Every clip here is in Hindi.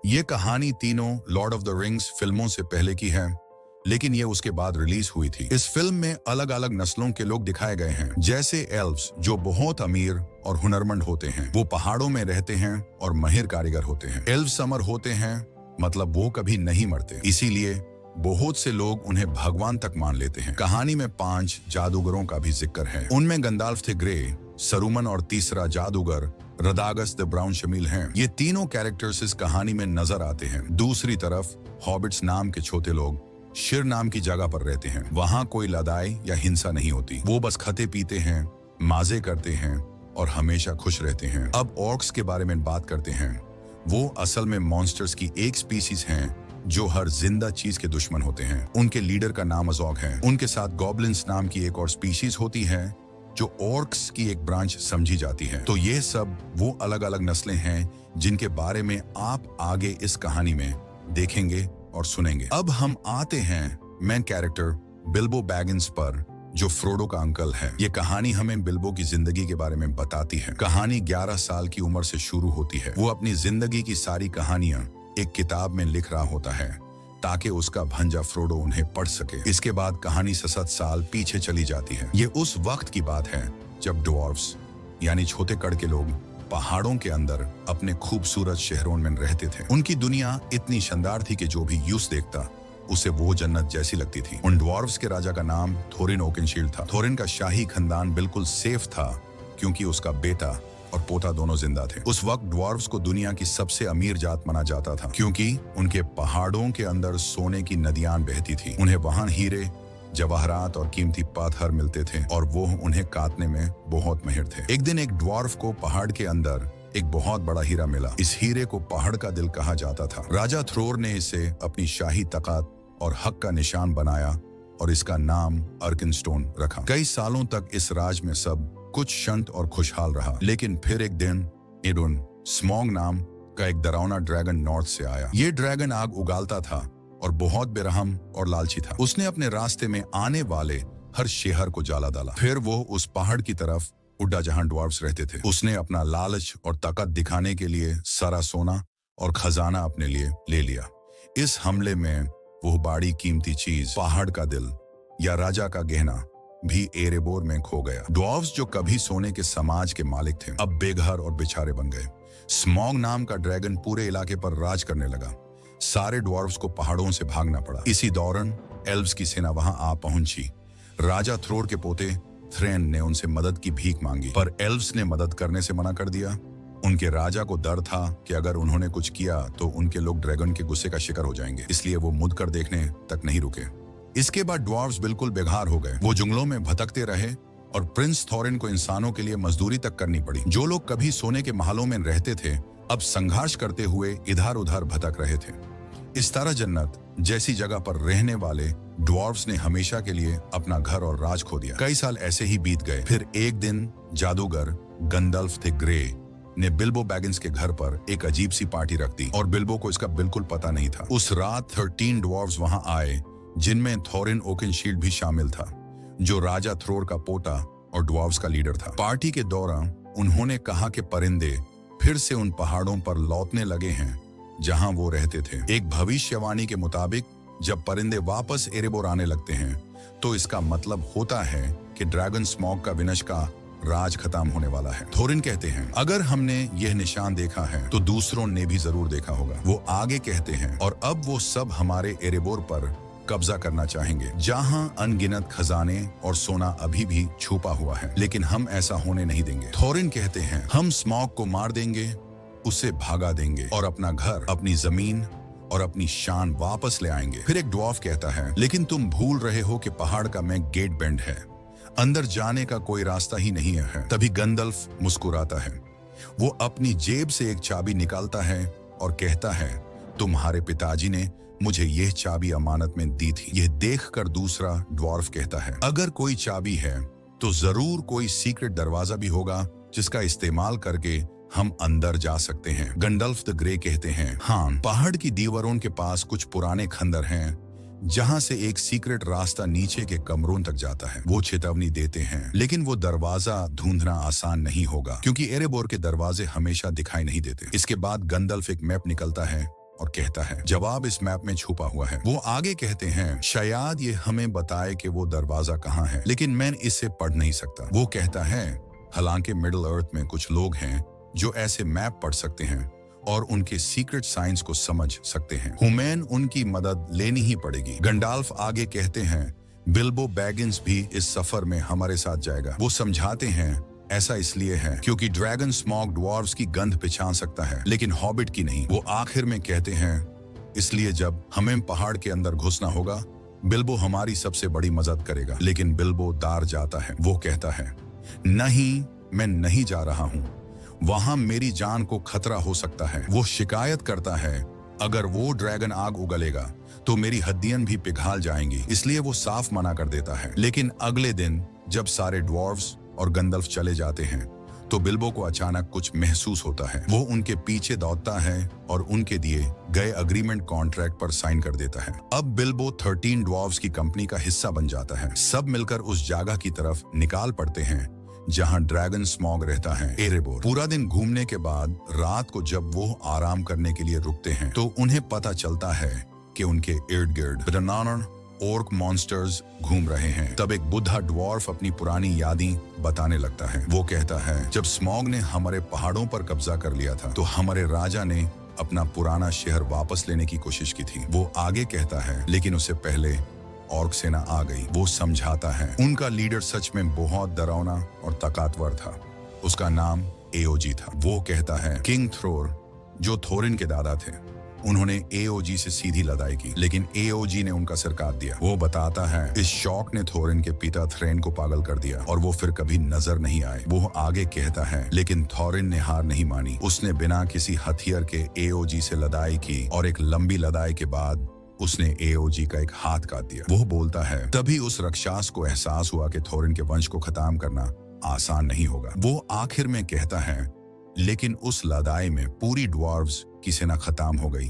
ये कहानी तीनों लॉर्ड ऑफ द रिंग्स फिल्मों से पहले की है, लेकिन ये उसके बाद रिलीज हुई थी। इस फिल्म में अलग अलग नस्लों के लोग दिखाए गए हैं, जैसे एल्व्स जो बहुत अमीर और हुनरमंद होते हैं। वो पहाड़ों में रहते हैं और माहिर कारीगर होते हैं। एल्व्स समर होते हैं, मतलब वो कभी नहीं मरते, इसीलिए बहुत से लोग उन्हें भगवान तक मान लेते हैं। कहानी में 5 जादूगरों का भी जिक्र है। उनमें गंदाल्फ द ग्रे, सरूमन और तीसरा जादूगर रदागस द ब्राउन शामिल हैं। ये तीनों कैरेक्टर्स इस कहानी में नजर आते हैं। दूसरी तरफ हॉबिट्स नाम के छोटे लोग शिर नाम की जगह पर रहते हैं। वहां कोई लड़ाई या हिंसा नहीं होती। वो बस खाते पीते हैं, मजे करते हैं और हमेशा खुश रहते हैं। अब ऑर्क्स के बारे में बात करते हैं। वो असल में मॉन्स्टर्स की एक स्पीसीज हैं जो हर जिंदा चीज के दुश्मन होते हैं। उनके लीडर का नाम अजॉग है। उनके साथ गॉब्लिन्स नाम की एक और स्पीशीज होती है जो ऑर्क्स की एक ब्रांच समझी जाती है। तो ये सब वो अलग अलग नस्लें हैं जिनके बारे में आप आगे इस कहानी में देखेंगे और सुनेंगे। अब हम आते हैं मेन कैरेक्टर बिल्बो बैगिंस पर, जो फ्रोडो का अंकल है। ये कहानी हमें बिल्बो की जिंदगी के बारे में बताती है। कहानी 11 साल की उम्र से शुरू होती है। वो अपनी जिंदगी की सारी कहानियां एक किताब में लिख रहा होता है ताकि उसका भंजा फ्रोडो उन्हें पढ़ सके। इसके बाद कहानी 7 साल पीछे चली जाती है। ये उस वक्त की बात है जब ड्वार्फ्स यानी छोटे कड़ के लोग पहाड़ों के अंदर अपने खूबसूरत शहरों में रहते थे। उनकी दुनिया इतनी शानदार थी कि जो भी यूस देखता उसे वो जन्नत जैसी लगती थी। उन ड्वार्फ्स के राजा का नाम थोरिन ओकेनशील्ड था। थोरिन का शाही खानदान बिल्कुल सेफ था क्योंकि उसका बेटा और पोता दोनों जिंदा थे। उस वक्त ड्वार्फ्स को दुनिया की सबसे अमीर जात माना जाता था क्योंकि उनके पहाड़ों के अंदर सोने की नदियां बहती थी। उन्हें वहां हीरे, जवाहरात और कीमती पत्थर मिलते थे और वो उन्हें काटने में बहुत माहिर थे। एक दिन एक ड्वार्फ को पहाड़ के अंदर एक बहुत बड़ा हीरा मिला। इस हीरे को पहाड़ का दिल कहा जाता था। राजा थ्रोर ने इसे अपनी शाही तकात और हक का निशान बनाया और इसका नाम अर्किनस्टोन रखा। कई सालों तक इस राज में सब कुछ शांत और खुशहाल रहा, लेकिन फिर एक दिन इडुन स्मॉग नाम का एक डरावना ड्रैगन नॉर्थ से आया। ये ड्रैगन आग उगालता था और बहुत बेरहम और लालची था। उसने अपने रास्ते में आने वाले हर शहर को जाला डाला। फिर वो उस पहाड़ की तरफ उड़ा जहां ड्वार्फ्स रहते थे। उसने अपना लालच और ताकत दिखाने के लिए सारा सोना और खजाना अपने लिए ले लिया। इस हमले में वो बड़ी कीमती चीज पहाड़ का दिल या राजा का गहना भी एरेबोर में खो गया। ड्वार्फ्स जो कभी सोने के समाज के मालिक थे अब बेघर और बेचारे बन गए। स्मॉग नाम का ड्रैगन पूरे इलाके पर राज करने लगा। सारे ड्वार्फ्स को पहाड़ों से भागना पड़ा। इसी दौरान एल्व्स की सेना वहां आ पहुंची। राजा थ्रोर के पोते थ्रेन ने उनसे मदद की भीख मांगी, पर एल्व्स ने मदद करने से मना कर दिया। उनके राजा को डर था कि अगर उन्होंने कुछ किया तो उनके लोग ड्रैगन के गुस्से का शिकार हो जाएंगे, इसलिए वो मुड़ कर देखने तक नहीं रुके। इसके बाद ड्वार्फ्स बिल्कुल बेघर हो गए। वो जंगलों में भटकते रहे और प्रिंस थोरिन को इंसानों के लिए मजदूरी तक करनी पड़ी। जो लोग कभी सोने के महलों में रहते थे अब संघर्ष करते हुए इधर उधर भटक रहे थे। इस तरह जन्नत जैसी जगह पर रहने वाले ड्वार्फ्स ने हमेशा के लिए अपना घर और राज खो दिया। कई साल ऐसे ही बीत गए। फिर एक दिन जादूगर गंदल्फ द ग्रे ने बिल्बो बैगिंस के घर पर एक अजीब सी पार्टी रख दी और बिल्बो को इसका बिल्कुल पता नहीं था। उस रात 13 ड्वार्फ्स वहां आए, जिनमें थोरिन ओकेनशील्ड भी शामिल था, जो राजा थ्रोर का पोता और ड्वार्फ्स का लीडर था। पार्टी के दौरान उन्होंने कहा कि परिंदे फिर से उन पहाड़ों पर लौटने लगे हैं जहां वो रहते थे। एक भविष्यवाणी के मुताबिक जब परिंदे वापस एरेबोर आने लगते हैं तो इसका मतलब होता है कि ड्रैगन स्मॉग का विनाश का राज खत्म होने वाला है। थोरिन कहते हैं अगर हमने यह निशान देखा है तो दूसरों ने भी जरूर देखा होगा। वो आगे कहते हैं और अब वो सब हमारे एरेबोर पर कब्जा करना चाहेंगे जहां अनगिनत खजाने और सोना अभी भी छुपा हुआ है, लेकिन हम ऐसा होने नहीं देंगे। थोरिन कहते हैं हम स्मॉग को मार देंगे, उसे भागा देंगे और अपना घर, अपनी जमीन और अपनी शान वापस ले आएंगे। फिर एक ड्वार्फ कहता है लेकिन तुम भूल रहे हो कि पहाड़ का में गेट बेंड है, अंदर जाने का कोई रास्ता ही नहीं है। तभी गंदल्फ मुस्कुराता है। वो अपनी जेब से एक चाबी निकालता है और कहता है तुम्हारे पिताजी ने मुझे यह चाबी अमानत में दी थी। यह देखकर दूसरा ड्वार्फ कहता है अगर कोई चाबी है तो जरूर कोई सीक्रेट दरवाजा भी होगा जिसका इस्तेमाल करके हम अंदर जा सकते हैं। गंडल्फ द ग्रे कहते हैं हाँ, पहाड़ की दीवारों के पास कुछ पुराने खंडर हैं जहां से एक सीक्रेट रास्ता नीचे के कमरों तक जाता है। वो चेतावनी देते हैं लेकिन वो दरवाजा ढूंढना आसान नहीं होगा क्योंकि एरेबोर के दरवाजे हमेशा दिखाई नहीं देते। इसके बाद गंडल्फ एक मैप निकलता है और कहता है जवाब इस मैप में छुपा हुआ है। वो आगे कहते हैं शायद ये हमें बताए कि वो दरवाजा कहाँ है, लेकिन मैं इसे पढ़ नहीं सकता। वो कहता है हालांकि मिडिल अर्थ में कुछ लोग हैं जो ऐसे मैप पढ़ सकते हैं और उनके सीक्रेट साइंस को समझ सकते हैं। हुमैन उनकी मदद लेनी ही पड़ेगी। गंडाल्फ आगे कहते हैं बिल्बो बैगिंस भी इस सफर में हमारे साथ जाएगा। वो समझाते हैं ऐसा इसलिए है क्योंकि ड्रैगन स्मॉग ड्वार्फ्स की गंध पहचान सकता है लेकिन हॉबिट की नहीं। वो आखिर में कहते हैं इसलिए जब हमें पहाड़ के अंदर घुसना होगा बिल्बो हमारी सबसे बड़ी मदद करेगा। लेकिन बिल्बो दार जाता है। वो कहता है नहीं, मैं नहीं जा रहा हूँ, वहां मेरी जान को खतरा हो सकता है। वो शिकायत करता है अगर वो ड्रैगन आग उगलेगा तो मेरी हड्डियां भी पिघल जाएंगी, इसलिए वो साफ मना कर देता है। लेकिन अगले दिन जब सारे ड्वार्फ्स और गंदल्फ चले जाते हैं तो बिल्बो को अचानक कुछ महसूस होता है। वो उनके पीछे दौड़ता है और उनके दिए गए अग्रीमेंट कॉन्ट्रैक्ट पर साइन कर देता है। अब बिल्बो 13 ड्वार्फ्स की कंपनी का हिस्सा बन जाता है। सब मिलकर उस जगह की तरफ निकाल पड़ते हैं जहां ड्रैगन स्मॉग रहता है, एरेबोर। पूरा दिन घूमने के बाद रात को जब वो आराम करने के लिए रुकते हैं तो उन्हें पता चलता है कि उनके इर्द गिर्द ऑर्क मॉन्स्टर्स घूम रहे हैं। तब एक बुढ़ा ड्वार्फ अपनी पुरानी यादें बताने लगता है। वो कहता है जब स्मॉग ने हमारे पहाड़ों पर कब्जा कर लिया था तो हमारे राजा ने अपना पुराना शहर वापस लेने की कोशिश की थी। वो आगे कहता है लेकिन उससे पहले ऑर्क सेना आ गई। वो समझाता है उनका लीडर सच में बहुत डरावना और ताकतवर था। उसका नाम एओजी था। वो कहता है किंग थ्रोर जो थोरिन के दादा थे, उन्होंने एओजी से सीधी लड़ाई की लेकिन एओजी ने उनका सिर काट दिया। वो बताता है इस शौक ने थोरिन के पिता थ्रेन को पागल कर दिया और वो फिर कभी नजर नहीं आए। वो आगे कहता है लेकिन थोरिन ने हार नहीं मानी। उसने बिना किसी हथियार के एओजी से लड़ाई की और एक लंबी लड़ाई के बाद उसने एओजी का एक हाथ काट दिया। वो बोलता है तभी उस राक्षस को एहसास हुआ कि थोरिन के वंश को खत्म करना आसान नहीं होगा। वो आखिर में कहता है लेकिन उस लड़ाई में पूरी ड्वार्फ्स की सेना खत्म हो गई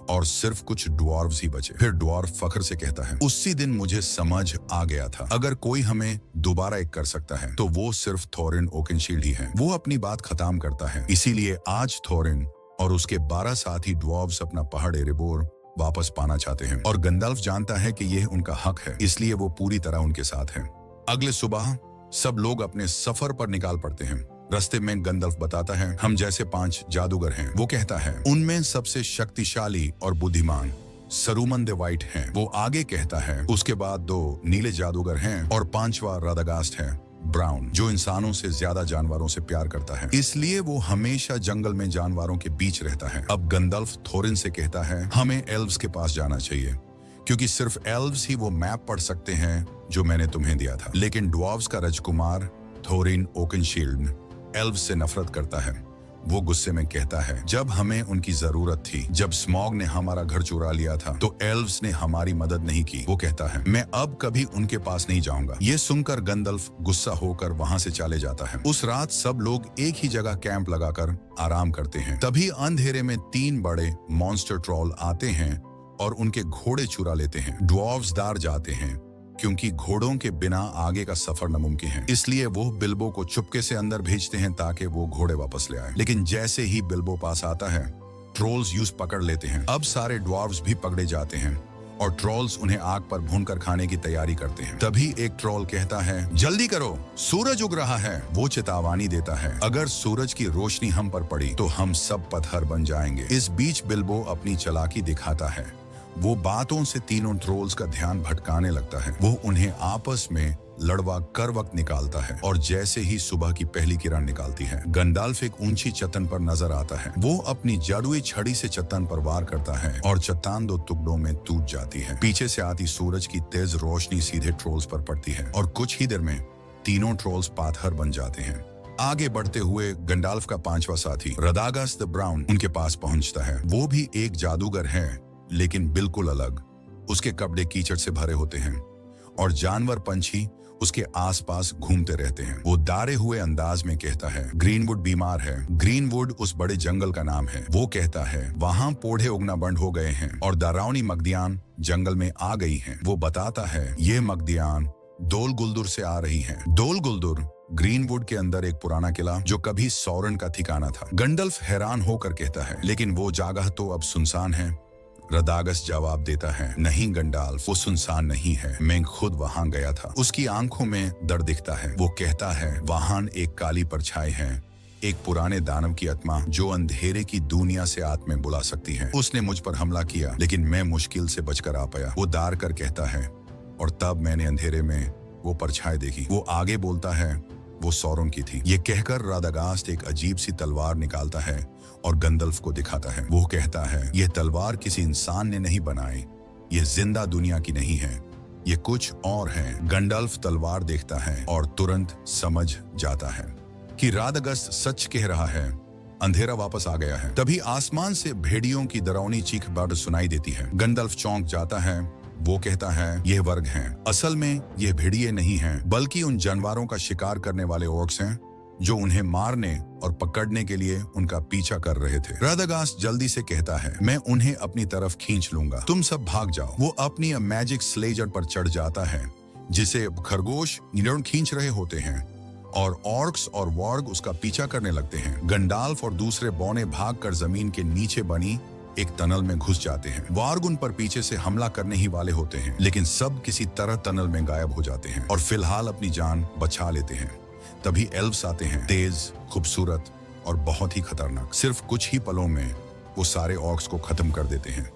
और सिर्फ कुछ ड्वार्फ्स ही बचे। फिर ड्वार्फ फख्र से कहता है उसी दिन मुझे समझ आ गया था अगर कोई हमें दोबारा एक कर सकता है तो वो सिर्फ थोरिन ओकेनशील्ड ही है। वो अपनी बात खत्म करता है। इसीलिए आज थोरिन और उसके 12 साथी ड्वार्फ्स अपना पहाड़ एरेबोर वापस पाना चाहते हैं और गंडल्फ जानता है कि यह उनका हक है, इसलिए वो पूरी तरह उनके साथ है। अगले सुबह सब लोग अपने सफर पर निकाल पड़ते हैं। रास्ते में गंडल्फ बताता है हम जैसे 5 जादूगर हैं। वो कहता है उनमें सबसे शक्तिशाली और बुद्धिमान सरूमन द वाइट हैं। वो आगे कहता है उसके बाद 2 नीले जादूगर हैं और 5वां रादागास्ट है ब्राउन, जो इंसानों से ज्यादा जानवरों से प्यार करता है, इसलिए वो हमेशा जंगल में जानवरों के बीच रहता है। अब गंडल्फ थोरिन से कहता है हमें एल्व्स के पास जाना चाहिए क्योंकि सिर्फ एल्व्स ही वो मैप पढ़ सकते हैं जो मैंने तुम्हें दिया था। लेकिन ड्वार्फ्स का राजकुमार थोरिन ओकेनशील्ड एल्व्स से नफरत करता है। वो गुस्से में कहता है जब हमें उनकी जरूरत थी, जब स्मॉग ने हमारा घर चुरा लिया था तो एल्व्स ने हमारी मदद नहीं की। वो कहता है मैं अब कभी उनके पास नहीं जाऊंगा। ये सुनकर गंडल्फ गुस्सा होकर वहां से चले जाता है। उस रात सब लोग एक ही जगह कैंप लगाकर आराम करते हैं। तभी अंधेरे में 3 बड़े मॉन्स्टर ट्रॉल आते हैं और उनके घोड़े चुरा लेते हैं। ड्वार्फ्स दार जाते हैं क्योंकि घोड़ों के बिना आगे का सफर नामुमकिन है, इसलिए वो बिल्बो को चुपके से अंदर भेजते हैं ताकि वो घोड़े वापस ले आए। लेकिन जैसे ही बिल्बो पास आता है ट्रोल्स यूज पकड़ लेते हैं। अब सारे ड्वार्फ्स भी पकड़े जाते हैं और ट्रोल्स उन्हें आग पर भूनकर खाने की तैयारी करते हैं। तभी एक ट्रोल कहता है जल्दी करो, सूरज उग रहा है। वो चेतावनी देता है अगर सूरज की रोशनी हम पर पड़ी तो हम सब पत्थर बन जाएंगे। इस बीच बिल्बो अपनी चालाकी दिखाता है। वो बातों से तीनों ट्रोल्स का ध्यान भटकाने लगता है। वो उन्हें आपस में लड़वा कर वक्त निकालता है और जैसे ही सुबह की पहली किरण निकालती है गंडल्फ एक ऊंची चट्टान पर नजर आता है। वो अपनी जादुई छड़ी से चट्टान पर वार करता है और चट्टान 2 टुकड़ों में टूट जाती है। पीछे से आती सूरज की तेज रोशनी सीधे ट्रोल्स पर पड़ती है और कुछ ही देर में तीनों ट्रोल्स पाथर बन जाते हैं। आगे बढ़ते हुए गंडल्फ का 5वां साथी रादागास्ट द ब्राउन उनके पास पहुंचता है। वो भी एक जादूगर है लेकिन बिल्कुल अलग। उसके कपड़े कीचड़ से भरे होते हैं और जानवर पंछी उसके आसपास घूमते रहते हैं। वो डारे हुए अंदाज में कहता है ग्रीनवुड बीमार है। ग्रीनवुड उस बड़े जंगल का नाम है। वो कहता है वहां पौधे उगना बंद हो गए हैं और डरावनी मगदियान जंगल में आ गई हैं। वो बताता है ये मगदियान दोल गुलदुर से आ रही हैं। दोल गुलदुर ग्रीनवुड के अंदर एक पुराना किला जो कभी सौरन का ठिकाना था। गंडल्फ हैरान होकर कहता है, लेकिन वो जगह तो अब सुनसान है। रदागस जवाब देता है, नहीं गंडाल्फ, वो सुनसान नहीं है, मैं खुद वहां गया था। उसकी आंखों में डर दिखता है। वो कहता है, वहां एक काली परछाई है, एक पुराने दानव की आत्मा जो अंधेरे की दुनिया से आत्में बुला सकती है। उसने मुझ पर हमला किया, लेकिन मैं मुश्किल से बचकर आ पाया। वो दार कर कहता है, और तब मैंने अंधेरे में वो परछाई देखी। वो आगे बोलता है, वो सौरों की थी। ये कहकर रादागास्ट एक अजीब सी तलवार निकालता है और गंडल्फ को दिखाता है। वो कहता है, यह तलवार किसी इंसान ने नहीं बनाई, ये जिंदा दुनिया की नहीं है, ये कुछ और है। गंडल्फ तलवार देखता है और तुरंत समझ जाता है कि रादागस्ट सच कह रहा है। अंधेरा वापस आ गया है। तभी आसमान से भेड़ियों की डरावनी चीख बार सुनाई देती है। गंडल्फ चौंक जाता है। वो कहता है, ये वर्ग हैं। असल में ये भेड़िए नहीं हैं, बल्कि उन जानवरों का शिकार करने वाले ऑर्क्स हैं जो उन्हें मारने और पकड़ने के लिए उनका पीछा कर रहे थे। रादागास्ट जल्दी से कहता है, मैं उन्हें अपनी तरफ खींच लूंगा, तुम सब भाग जाओ। वो अपनी मैजिक स्लेजर पर चढ़ जाता है जिसे खरगोश खींच रहे होते हैं, और ऑर्क्स और वॉर्ग उसका पीछा करने लगते हैं। गंडाल्फ और दूसरे बौने भागकर जमीन के नीचे बनी एक टनल में घुस जाते हैं। वार्ग उन पर पीछे से हमला करने ही वाले होते हैं, लेकिन सब किसी तरह टनल में गायब हो जाते हैं और फिलहाल अपनी जान बचा लेते हैं। तभी एल्व्स आते हैं, तेज, खूबसूरत और बहुत ही खतरनाक। सिर्फ कुछ ही पलों में वो सारे ऑर्क्स को खत्म कर देते हैं।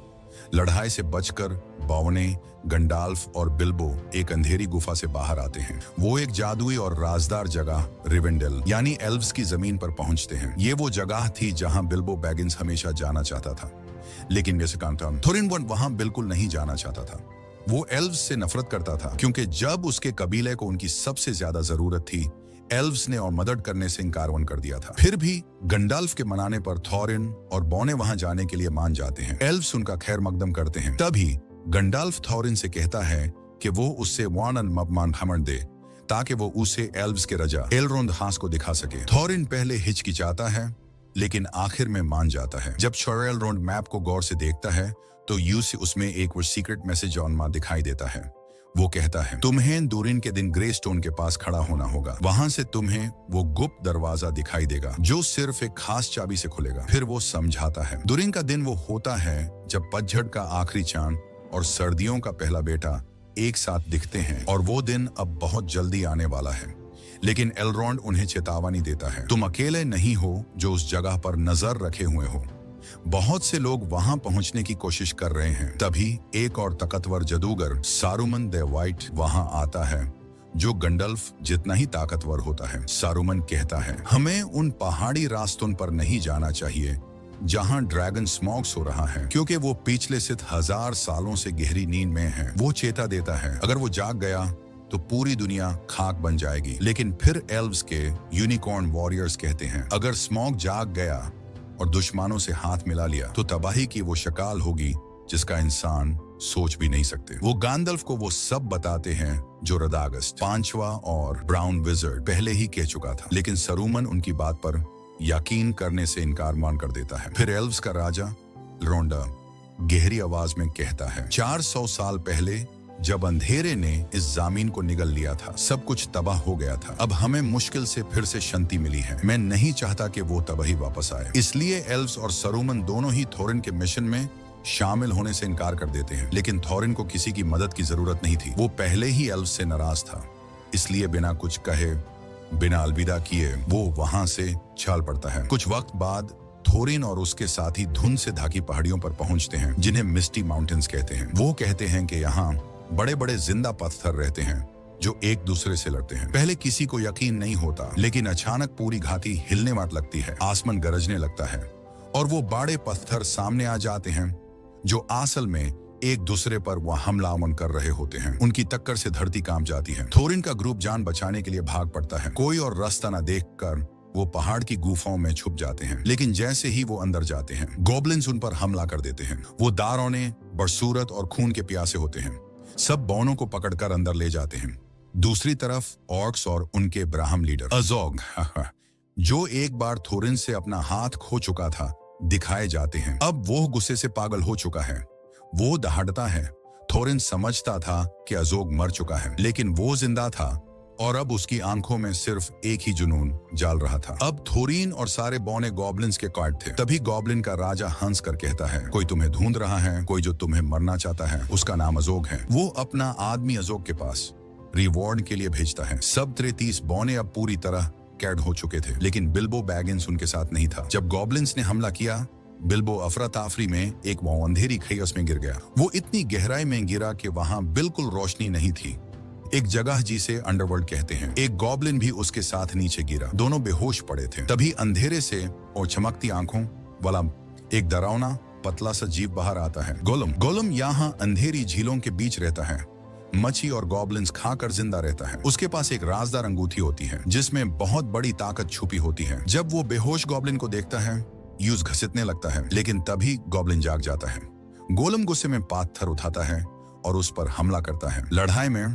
लड़ाई से बचकर बौने, गंडाल्फ और बिल्बो एक अंधेरी गुफा से बाहर आते हैं। वो एक जादुई और राजदार जगह रिवेंडेल यानी एल्व्स की जमीन पर पहुंचते हैं। ये वो जगह थी जहां बिल्बो बैगिंस हमेशा जाना चाहता था, लेकिन थोरिन वहां बिल्कुल नहीं जाना चाहता था। वो एल्व्स से नफरत करता था, क्योंकि जब उसके कबीले को उनकी सबसे ज्यादा जरूरत थी, एल्व्स ने और मदद करने से इनकार कर दिया था। फिर भी गंडाल्फ के मनाने पर थोरिन और बौने वहां जाने के लिए मान जाते हैं। एल्व्स उनका खैर मकदम करते हैं। तभी गंडाल्फ थोरिन से कहता है कि वो उससे वानन मबमान हमन दे, ताकि वो उसे एल्व्स के राजा एलरोंद हास को दिखा सके। थोरिन पहले हिचकिचाता है, लेकिन आखिर में मान जाता है। जब एलरोंड मैप को गौर से देखता है तो यूसी उसमें एक वो सीक्रेट मैसेज ऑन दिखाई देता है। वो कहता है, तुम्हें दूरिन के दिन ग्रे स्टोन के पास खड़ा होना होगा। वहां से तुम्हें वो गुप्त दरवाजा दिखाई देगा जो सिर्फ एक खास चाबी से खुलेगा। फिर वो समझाता है। दूरिन का दिन वो होता है जब पतझड़ का आखिरी चांद और सर्दियों का पहला बेटा एक साथ दिखते हैं, और वो दिन अब बहुत जल्दी आने वाला है। लेकिन एलरोंड उन्हें चेतावनी देता है, तुम अकेले नहीं हो जो उस जगह पर नजर रखे हुए हो। बहुत से लोग वहां पहुंचने की कोशिश कर रहे हैं। तभी एक और ताकतवर जादूगर सारुमन द वाइट वहां आता है, जो गंडल्फ जितना ही ताकतवर होता है। सारुमन कहता है, हमें उन पहाड़ी रास्तों पर नहीं जाना चाहिए जहां ड्रैगन स्मॉग सो रहा है, क्योंकि वो पिछले 1000 सालों से गहरी नींद में है। वो चेता देता है, अगर वो जाग गया तो पूरी दुनिया खाक बन जाएगी। लेकिन फिर एल्व्स के यूनिकॉर्न वॉरियर्स कहते हैं, अगर स्मॉग जाग गया और दुश्मनों से हाथ मिला लिया तो तबाही की वो शक्ल होगी जिसका इंसान सोच भी नहीं सकते। वो गैंडल्फ को वो सब बताते हैं जो रादागस्ट, पांचवा और ब्राउन विजर्ड पहले ही कह चुका था, लेकिन सारुमन उनकी बात पर यकीन करने से इनकार मान कर देता है। फिर एल्व्स का राजा रोंडा गहरी आवाज में कहता है, 400 साल पहले जब अंधेरे ने इस जमीन को निगल लिया था, सब कुछ तबाह हो गया था। अब हमें मुश्किल से फिर से शांति मिली है। मैं नहीं चाहता कि वो तबाही वापस आए। इसलिए एल्व्स और सारुमन दोनों ही थोरिन के मिशन में शामिल होने से इनकार कर देते हैं। लेकिन थोरिन को किसी की मदद की जरूरत नहीं थी। वो पहले ही एल्व्स से नाराज था, इसलिए बिना कुछ कहे, बिना अलविदा किए वो वहां से चल पड़ता है। कुछ वक्त बाद थोरिन और उसके साथी धुंध से ढकी पहाड़ियों पर पहुंचते हैं, जिन्हें मिस्टी माउंटेन्स कहते हैं। वो कहते हैं कि यहाँ बड़े बड़े जिंदा पत्थर रहते हैं जो एक दूसरे से लड़ते हैं। पहले किसी को यकीन नहीं होता, लेकिन अचानक पूरी घाटी हिलने मार लगती है, आसमान गरजने लगता है और वो बड़े पत्थर सामने आ जाते हैं जो असल में एक दूसरे पर वह हमला कर रहे होते हैं। उनकी टक्कर से धरती कांप जाती है। थोरिन का ग्रुप जान बचाने के लिए भाग पड़ता है। कोई और रास्ता न देखकर वो पहाड़ की गुफाओं में छुप जाते हैं, लेकिन जैसे ही वो अंदर जाते हैं, गोब्लिन्स उन पर हमला कर देते हैं। वो दारों बदसूरत और खून के प्यासे होते हैं, सब बौनों को पकड़कर अंदर ले जाते हैं। दूसरी तरफ ऑर्क्स और उनके ब्राह्म लीडर अजोग, जो एक बार थोरिन से अपना हाथ खो चुका था, दिखाए जाते हैं। अब वो गुस्से से पागल हो चुका है। वो दहाड़ता है। थोरिन समझता था कि अजोग मर चुका है, लेकिन वो जिंदा था और अब उसकी आंखों में सिर्फ एक ही जुनून जाल रहा था। अब थोरीन और सारे बौने गॉब्लिन्स के कार्ड थे। तभी गॉब्लिन का राजा हंस कर कहता है, कोई तुम्हें ढूंढ रहा है, कोई जो तुम्हें मरना चाहता है, उसका नाम अजोग है। वो अपना आदमी अजोग के पास रिवॉर्ड के लिए भेजता है। सब 33 बौने अब पूरी तरह कैद हो चुके थे, लेकिन बिल्बो बैगिंस उनके साथ नहीं था। जब गॉब्लिन्स ने हमला किया, बिल्बो अफरा ताफरी में एक अंधेरी खैस में गिर गया। वो इतनी गहराई में गिरा कि वहां बिल्कुल रोशनी नहीं थी, एक जगह जिसे अंडरवर्ल्ड कहते हैं। एक गॉब्लिन भी उसके साथ नीचे गिरा। दोनों बेहोश पड़े थे। तभी अंधेरे से और चमकती आंखों वाला एक डरावना पतला सा जीव बाहर आता है। गोलम यहाँ अंधेरी झीलों के बीच रहता है, मच्छी और गॉब्लिन्स खाकर जिंदा रहता है। उसके पास एक राजदार अंगूठी होती है जिसमें बहुत बड़ी ताकत छुपी होती है। जब वो बेहोश गॉब्लिन को देखता है, यूज घसीटने लगता है, लेकिन तभी गॉब्लिन जाग जाता है। गोलम गुस्से में पाथर उठाता है और उस पर हमला करता है। लड़ाई में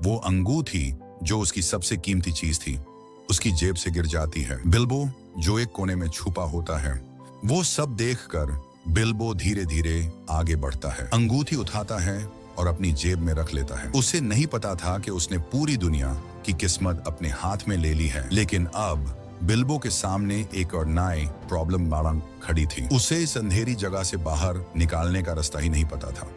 वो अंगूठी जो उसकी सबसे कीमती चीज थी, उसकी जेब से गिर जाती है। बिल्बो जो एक कोने में छुपा होता है, वो सब देखकर बिल्बो धीरे धीरे आगे बढ़ता है, अंगूठी उठाता है और अपनी जेब में रख लेता है। उसे नहीं पता था कि उसने पूरी दुनिया की किस्मत अपने हाथ में ले ली है। लेकिन अब बिल्बो के सामने एक और नई प्रॉब्लम खड़ी थी। उसे इस अंधेरी जगह से बाहर निकालने का रास्ता ही नहीं पता था।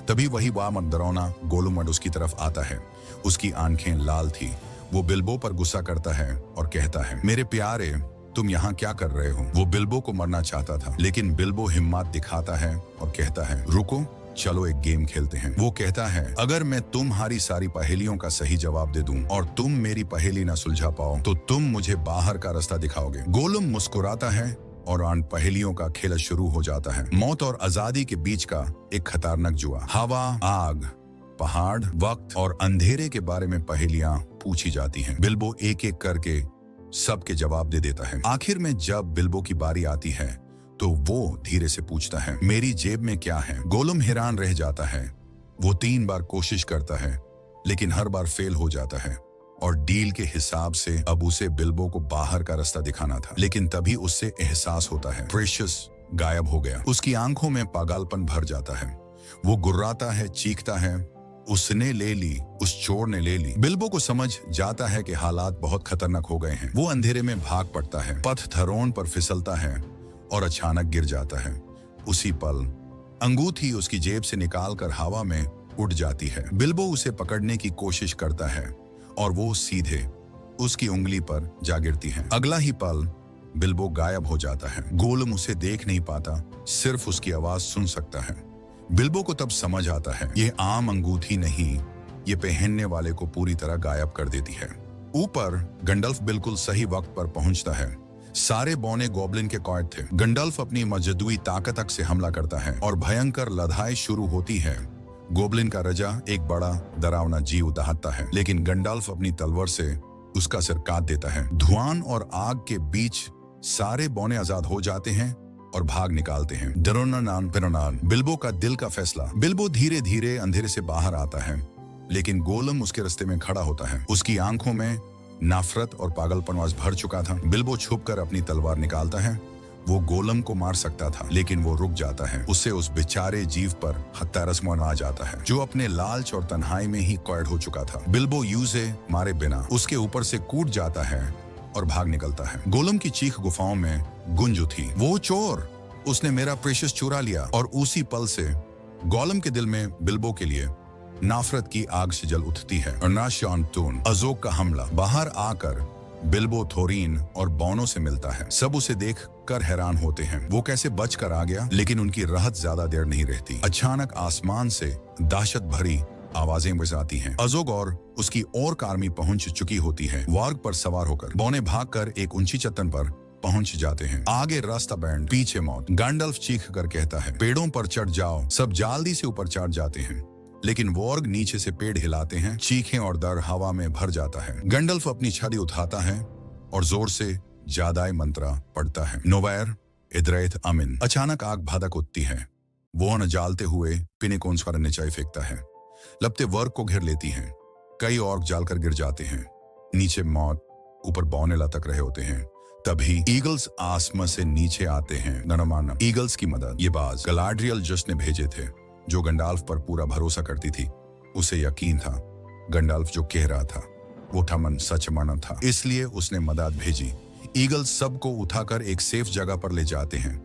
तभी वही डरावना गोलुम उसकी तरफ आता है। उसकी आंखें लाल थी। वो बिल्बो पर गुस्सा करता है और कहता है, मेरे प्यारे, तुम यहाँ क्या कर रहे हो? वो बिल्बो को मरना चाहता था, लेकिन बिल्बो हिम्मत दिखाता है और कहता है, रुको, चलो एक गेम खेलते हैं। वो कहता है, अगर मैं तुम्हारी सारी पहेलियों का सही जवाब दे दूं और तुम मेरी पहेली ना सुलझा पाओ तो तुम मुझे बाहर का रास्ता दिखाओगे। गोलुम मुस्कुराता है और आन पहेलियों का खेल शुरू हो जाता है। मौत और आजादी के बीच का एक खतरनाक जुआ। हवा, आग, पहाड़, वक्त और अंधेरे के बारे में पहेलियां पूछी जाती हैं। बिल्बो एक एक करके सबके जवाब दे देता है। आखिर में जब बिल्बो की बारी आती है तो वो धीरे से पूछता है, मेरी जेब में क्या है? गोलुम हैरान रह जाता है। वो 3 बार कोशिश करता है, लेकिन हर बार फेल हो जाता है और डील के हिसाब से अब उसे बिल्बो को बाहर का रास्ता दिखाना था। लेकिन तभी उससे एहसास होता है, प्रेशियस गायब हो गया। उसकी आंखों में पागलपन भर जाता है। वो गुर्राता है, चीखता है, उसने ले ली, उस चोर ने ले ली। बिल्बो को समझ जाता है कि हालात बहुत खतरनाक हो गए हैं। वो अंधेरे में भाग पड़ता है, पत्थरों पर फिसलता है और अचानक गिर जाता है। उसी पल अंगूठी उसकी जेब से निकालकर हवा में उड़ जाती है। बिल्बो उसे पकड़ने की कोशिश करता है और वो सीधे उसकी उंगली पर जा गिरती है। अगला ही पल बिल्बो गायब हो जाता है। गोलुम उसे देख नहीं पाता, सिर्फ उसकी आवाज सुन सकता है। बिल्बो को तब समझ आता है, ये आम अंगूठी नहीं, ये पहनने वाले को पूरी तरह गायब कर देती है। ऊपर गंडल्फ बिल्कुल सही वक्त पर पहुंचता है। सारे बौने गॉब्लिन के कॉर्ड थे। गंडल्फ अपनी मजदूई ताकत से हमला करता है और भयंकर लड़ाई शुरू होती है। गोब्लिन का राजा एक बड़ा डरावना जीव दहाड़ता है, लेकिन गंडल्फ अपनी तलवार से उसका सिर काट देता है। धुआं और आग के बीच सारे बौने आजाद हो जाते हैं और भाग निकालते हैं। डरोनान बिल्बो का दिल का फैसला। बिल्बो धीरे धीरे अंधेरे से बाहर आता है, लेकिन गोलम उसके रास्ते में खड़ा होता है। उसकी आंखों में नफरत और पागलपनवास भर चुका था। बिल्बो छुपकर अपनी तलवार निकालता है। वो गोलम को मार सकता था, लेकिन वो रुक जाता है। उससे उस बेचारे जीव पर हत्यारस मन आ जाता है, जो अपने लालच और तन्हाई में ही कैद हो चुका था। बिल्बो यूजे मारे बिना उसके ऊपर से कूद जाता है और भाग निकलता है। गोलम की चीख गुफाओं में गूंज उठी, वो चोर, उसने मेरा प्रेशियस चुरा लिया। और उसी पल से गोलम के दिल में बिल्बो के लिए नफरत की आग से जल उठती है। अजोग का हमला। बाहर आकर बिल्बो थोरीन और बौनों से मिलता है। सब उसे देख कर हैरान होते हैं, वो कैसे बच कर आ गया। लेकिन उनकी राहत ज्यादा देर नहीं रहती। अचानक आसमान से दहशत भरी आवाजें बजाती हैं। अजोग और उसकी और आर्मी पहुंच चुकी होती है। वार्ग पर सवार होकर बौने भागकर एक ऊंची चट्टान पर पहुंच जाते हैं। आगे रास्ता बैंड, पीछे मौत। गैंडल्फ चीख कर कहता है, पेड़ों पर चढ़ जाओ। सब जल्दी से ऊपर चढ़ जाते हैं, लेकिन वॉर्ग नीचे से पेड़ हिलाते हैं। चीखें और डर हवा में भर जाता है। गैंडल्फ अपनी छड़ी उठाता है और जोर से जादाई मंत्रा पढ़ता है। नोवैर इद्रैथ अमिन। अचानक आग भड़क उठती है। वो न जालते हुए पिनिकोन्स पर नीचे फेंकता है। लपटे वर्ग को घेर लेती हैं। कई ऑर्क जालकर गिर जाते हैं। नीचे मौत, ऊपर बौने लटक रहे होते हैं। तभी ईगल्स आसमान से नीचे आते हैं। ननमाना ईगल्स की मदद। ये बाज गलाड्रियल जस्ट ने भेजे थे, जो गंडाल्फ पर पूरा भरोसा करती थी। उसे यकीन था गंडाल्फ जो कह रहा था वो ठमन सच माना था, इसलिए उसने मदद भेजी। ईगल सबको उठाकर एक सेफ जगह पर ले जाते हैं।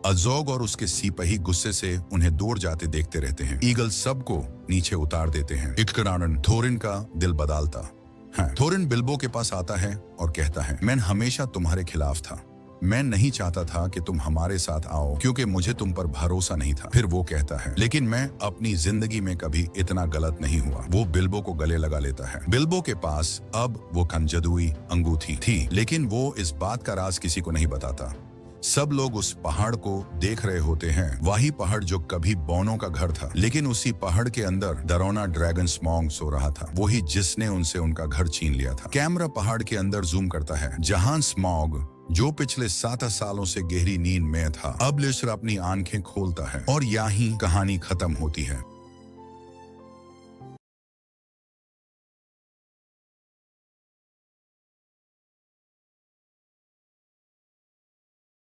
अजोग और उसके सिपाही गुस्से से उन्हें दूर जाते देखते रहते हैं। ईगल सबको नीचे उतार देते हैं। इस कारण थोरिन का दिल बदलता है। थोरिन बिल्बो के पास आता है और कहता है, मैं हमेशा तुम्हारे खिलाफ था। मैं नहीं चाहता था कि तुम हमारे साथ आओ क्योंकि मुझे तुम पर भरोसा नहीं था। फिर वो कहता है, लेकिन मैं अपनी जिंदगी में कभी इतना गलत नहीं हुआ। वो बिल्बो को गले लगा लेता है। बिल्बो के पास अब वो कंजदुई अंगूठी थी, लेकिन वो इस बात का राज किसी को नहीं बताता। सब लोग उस पहाड़ को देख रहे होते हैं। वही पहाड़ जो कभी बोनो का घर था, लेकिन उसी पहाड़ के अंदर डरोना ड्रैगन स्मॉग सो रहा था, वही जिसने उनसे उनका घर छीन लिया था। कैमरा पहाड़ के अंदर जूम करता है, जहां स्मॉग जो पिछले 7 सालों से गहरी नींद में था, अब लिस्टर अपनी आंखें खोलता है और यहीं कहानी खत्म होती है।